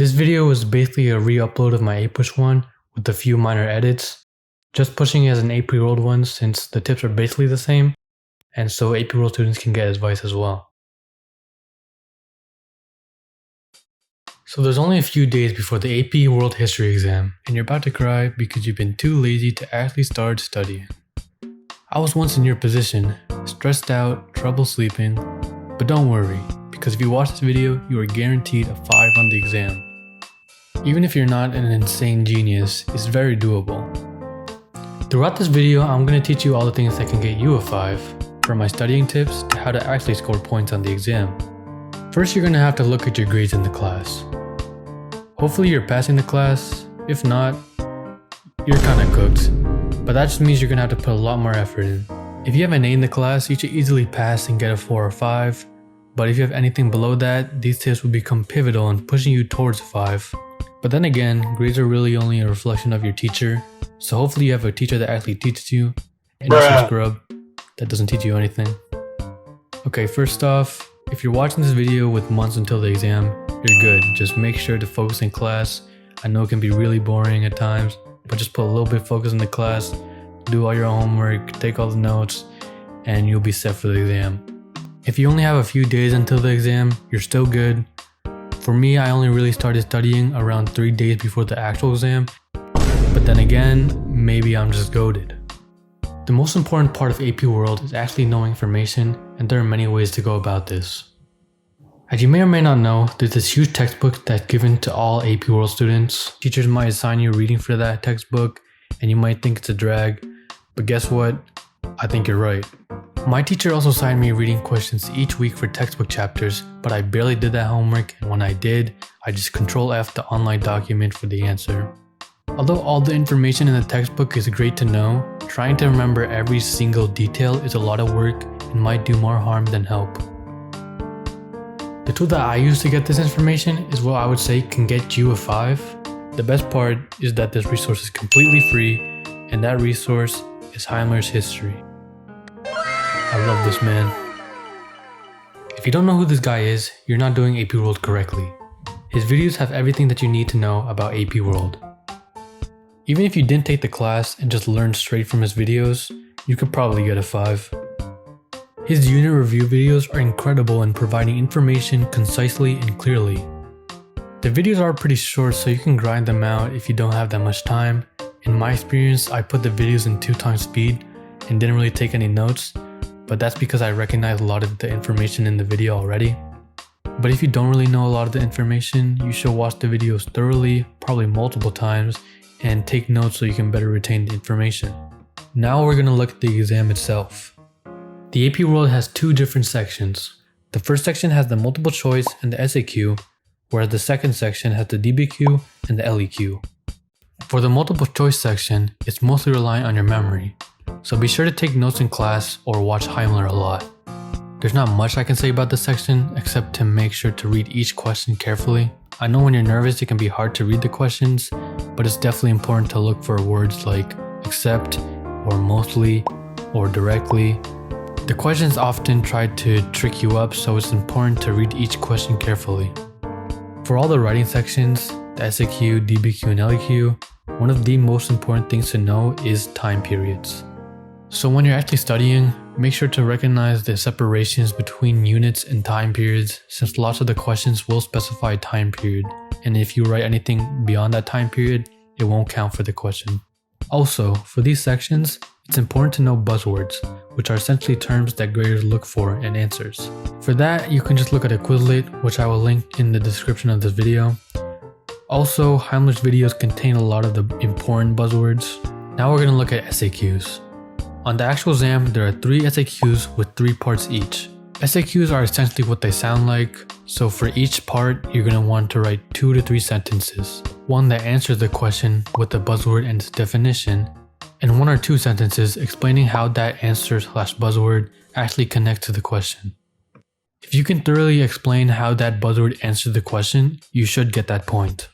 This video was basically a re-upload of my APUSH one with a few minor edits, just pushing it as an AP World one since the tips are basically the same, and so AP World students can get advice as well. So there's only a few days before the AP World History exam, and you're about to cry because you've been too lazy to actually start studying. I was once in your position, stressed out, trouble sleeping, but don't worry, because if you watch this video, you are guaranteed a 5 on the exam. Even if you're not an insane genius, it's very doable. Throughout this video, I'm going to teach you all the things that can get you a 5, from my studying tips to how to actually score points on the exam. First, you're going to have to look at your grades in the class. Hopefully you're passing the class. If not, you're kinda cooked. But that just means you're gonna have to put a lot more effort in. If you have an A in the class, you should easily pass and get a 4 or 5. But if you have anything below that, these tips will become pivotal in pushing you towards a 5. But then again, grades are really only a reflection of your teacher. So hopefully you have a teacher that actually teaches you, and not some scrub that doesn't teach you anything. Okay, first off, if you're watching this video with months until the exam, you're good. Just make sure to focus in class. I know it can be really boring at times, but just put a little bit of focus in the class, do all your homework, take all the notes, and you'll be set for the exam. If you only have a few days until the exam, you're still good. For me, I only really started studying around 3 days before the actual exam, but then again, maybe I'm just goated. The most important part of AP World is actually knowing information, and there are many ways to go about this. As you may or may not know, there's this huge textbook that's given to all AP World students. Teachers might assign you reading for that textbook, and you might think it's a drag, but guess what? I think you're right. My teacher also assigned me reading questions each week for textbook chapters, but I barely did that homework, and when I did, I just Control-F the online document for the answer. Although all the information in the textbook is great to know, trying to remember every single detail is a lot of work and might do more harm than help. The tool that I use to get this information is what I would say can get you a 5. The best part is that this resource is completely free, and that resource is Heimler's History. I love this man. If you don't know who this guy is, you're not doing AP World correctly. His videos have everything that you need to know about AP World. Even if you didn't take the class and just learned straight from his videos, you could probably get a 5. His unit review videos are incredible in providing information concisely and clearly. The videos are pretty short, so you can grind them out if you don't have that much time. In my experience, I put the videos in 2 times speed and didn't really take any notes, but that's because I recognize a lot of the information in the video already. But if you don't really know a lot of the information, you should watch the videos thoroughly, probably multiple times, and take notes so you can better retain the information. Now we're going to look at the exam itself. The AP World has 2 different sections. The first section has the multiple choice and the SAQ, whereas the second section has the DBQ and the LEQ. For the multiple choice section, it's mostly relying on your memory, so be sure to take notes in class or watch Heimler a lot. There's not much I can say about this section except to make sure to read each question carefully. I know when you're nervous it can be hard to read the questions, but it's definitely important to look for words like except, or mostly, or directly. The questions often try to trick you up, so it's important to read each question carefully. For all the writing sections, the SAQ, DBQ, and LEQ, one of the most important things to know is time periods. So when you're actually studying, make sure to recognize the separations between units and time periods, since lots of the questions will specify time period, and if you write anything beyond that time period, it won't count for the question. Also, for these sections, it's important to know buzzwords, which are essentially terms that graders look for in answers. For that, you can just look at a Quizlet, which I will link in the description of this video. Also, Heimler's videos contain a lot of the important buzzwords. Now we're going to look at SAQs. On the actual exam, there are 3 SAQs with 3 parts each. SAQs are essentially what they sound like, so for each part, you're going to want to write 2 to 3 sentences. One that answers the question with the buzzword and its definition, and 1 or 2 sentences explaining how that answer/buzzword actually connects to the question. If you can thoroughly explain how that buzzword answers the question, you should get that point.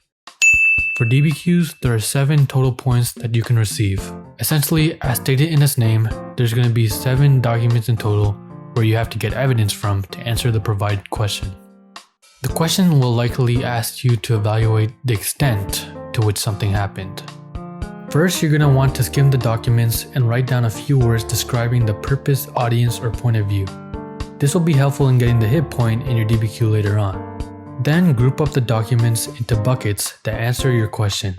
For DBQs, there are 7 total points that you can receive. Essentially, as stated in its name, there's going to be 7 documents in total where you have to get evidence from to answer the provided question. The question will likely ask you to evaluate the extent to which something happened. First, you're going to want to skim the documents and write down a few words describing the purpose, audience, or point of view. This will be helpful in getting the hit point in your DBQ later on. Then group up the documents into buckets that answer your question.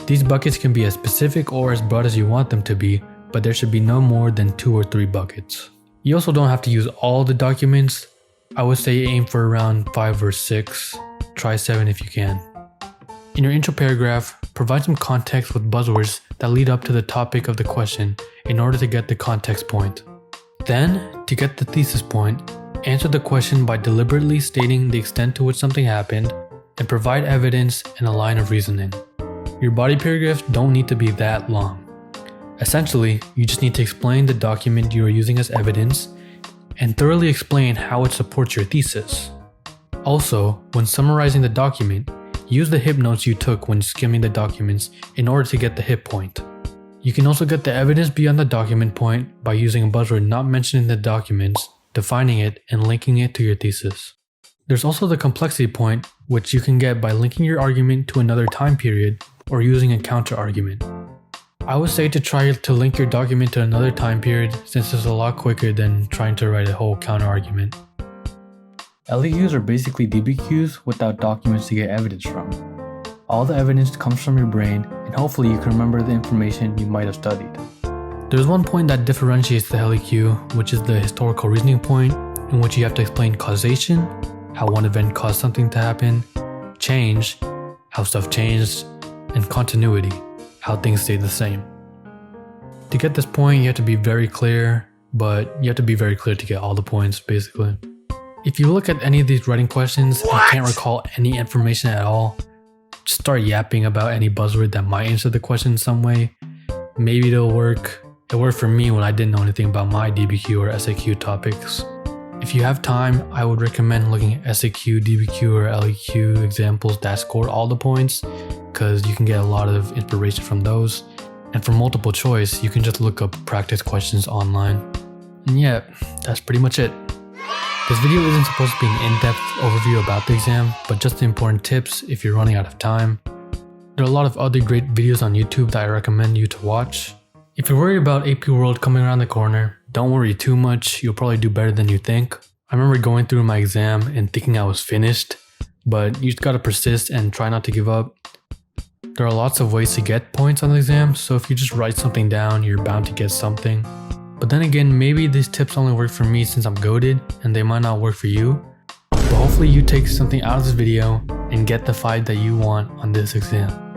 These buckets can be as specific or as broad as you want them to be, but there should be no more than 2 or 3 buckets. You also don't have to use all the documents. I would say aim for around 5 or 6, try 7 if you can. In your intro paragraph, provide some context with buzzwords that lead up to the topic of the question in order to get the context point. Then, to get the thesis point, answer the question by deliberately stating the extent to which something happened and provide evidence and a line of reasoning. Your body paragraphs don't need to be that long. Essentially, you just need to explain the document you are using as evidence and thoroughly explain how it supports your thesis. Also, when summarizing the document, use the hip notes you took when skimming the documents in order to get the hit point. You can also get the evidence beyond the document point by using a buzzword not mentioned in the documents, defining it, and linking it to your thesis. There's also the complexity point, which you can get by linking your argument to another time period or using a counter argument. I would say to try to link your document to another time period since it's a lot quicker than trying to write a whole counter argument. LEQs are basically DBQs without documents to get evidence from. All the evidence comes from your brain, and hopefully you can remember the information you might have studied. There's one point that differentiates the LEQ, which is the historical reasoning point, in which you have to explain causation, how one event caused something to happen, change, how stuff changed, and continuity, how things stayed the same. To get this point, you have to be very clear, but you have to be very clear to get all the points, basically. If you look at any of these writing questions and can't recall any information at all, just start yapping about any buzzword that might answer the question in some way. Maybe it'll work. It worked for me when I didn't know anything about my DBQ or SAQ topics. If you have time, I would recommend looking at SAQ, DBQ, or LEQ examples that score all the points, because you can get a lot of inspiration from those. And for multiple choice, you can just look up practice questions online. And yeah, that's pretty much it. This video isn't supposed to be an in-depth overview about the exam, but just the important tips if you're running out of time. There are a lot of other great videos on YouTube that I recommend you to watch. If you're worried about AP World coming around the corner, don't worry too much, you'll probably do better than you think. I remember going through my exam and thinking I was finished, but you just gotta persist and try not to give up. There are lots of ways to get points on the exam, so if you just write something down, you're bound to get something. But then again, maybe these tips only work for me since I'm goated, and they might not work for you. But hopefully you take something out of this video and get the 5 that you want on this exam.